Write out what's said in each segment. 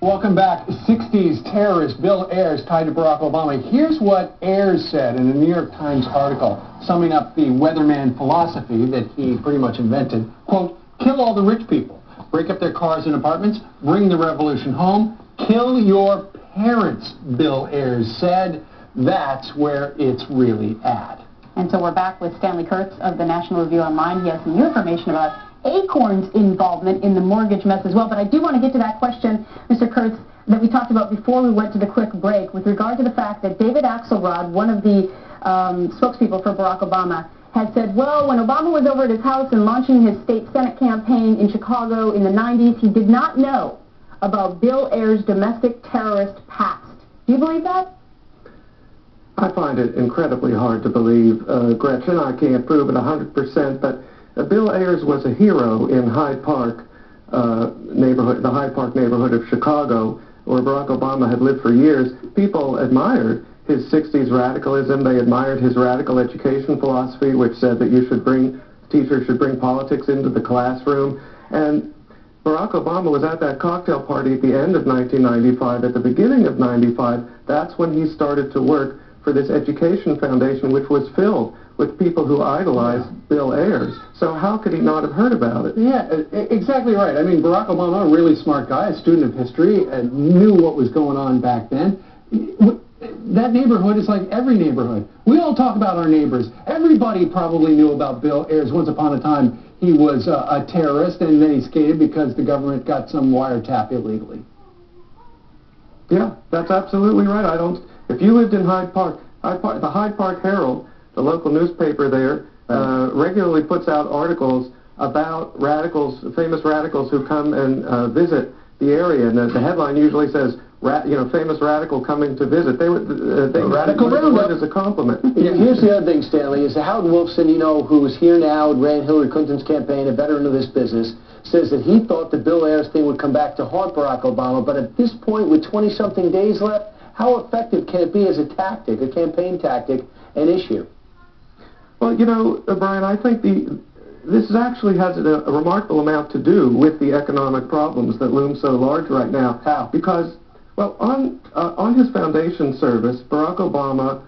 Welcome back. 60s terrorist Bill Ayers tied to Barack Obama. Here's what Ayers said in a New York Times article, summing up the weatherman philosophy that he pretty much invented. Quote, kill all the rich people, break up their cars and apartments, bring the revolution home, kill your parents, Bill Ayers said. That's where it's really at. And so we're back with Stanley Kurtz of the National Review Online. He has some new information about ACORN's involvement in the mortgage mess as well. But I do want to get to that question, Mr. Kurtz, that we talked about before we went to the quick break with regard to the fact that David Axelrod, one of the spokespeople for Barack Obama, had said, well, when Obama was over at his house and launching his state Senate campaign in Chicago in the 90s, he did not know about Bill Ayers' domestic terrorist past. Do you believe that? I find it incredibly hard to believe, Gretchen. I can't prove it 100%, but Bill Ayers was a hero in Hyde Park neighborhood, the Hyde Park neighborhood of Chicago, where Barack Obama had lived for years. People admired his 60s radicalism. They admired his radical education philosophy, which said that teachers should bring politics into the classroom. And Barack Obama was at that cocktail party at the end of 1995. At the beginning of 95, that's when he started to work for this education foundation, which was filled with people who idolized Bill Ayers. So how could he not have heard about it? Yeah, exactly right. I mean, Barack Obama, a really smart guy, a student of history, knew what was going on back then. That neighborhood is like every neighborhood. We all talk about our neighbors. Everybody probably knew about Bill Ayers. Once upon a time, he was a terrorist, and then he skated because the government got some wiretap illegally. Yeah, that's absolutely right. If you lived in Hyde Park, the Hyde Park Herald, the local newspaper there, regularly puts out articles about famous radicals who come and visit the area, and the headline usually says, famous radical coming to visit. They radical roundup as a compliment. Yeah. Here's the other thing, Stanley, is Howard Wolfson, who's here now and ran Hillary Clinton's campaign, a veteran of this business, says that he thought the Bill Ayers thing would come back to haunt Barack Obama, but at this point, with 20-something days left, how effective can it be as a tactic, a campaign tactic, an issue? Well, Brian, I think this actually has a remarkable amount to do with the economic problems that loom so large right now. How? Because, well, on his foundation service, Barack Obama,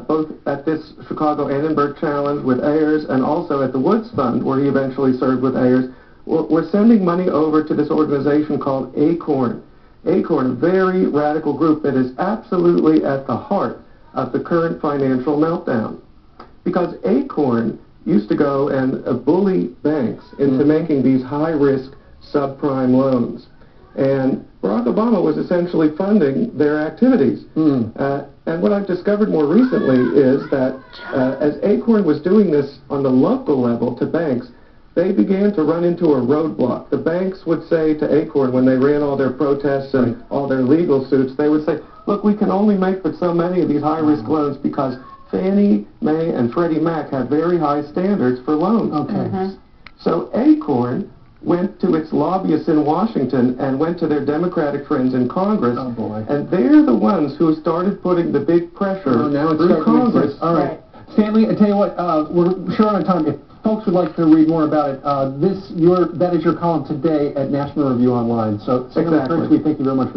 both at this Chicago Annenberg Challenge with Ayers and also at the Woods Fund, where he eventually served with Ayers, we're sending money over to this organization called ACORN. ACORN, a very radical group that is absolutely at the heart of the current financial meltdown. Because ACORN used to go and bully banks into making these high-risk subprime loans. And Barack Obama was essentially funding their activities. And what I've discovered more recently is that as ACORN was doing this on the local level to banks, they began to run into a roadblock. The banks would say to ACORN, when they ran all their protests and all their legal suits, they would say, look, we can only make but so many of these high-risk loans because Fannie Mae and Freddie Mac have very high standards for loans. Okay. So ACORN went to its lobbyists in Washington and went to their Democratic friends in Congress. Oh, boy. And they're the ones who started putting the big pressure through Congress. All right. Stanley, I tell you what, we're short on time. If folks would like to read more about it, that is your column today at National Review Online. So, Secretary Kurtz, we thank you very much for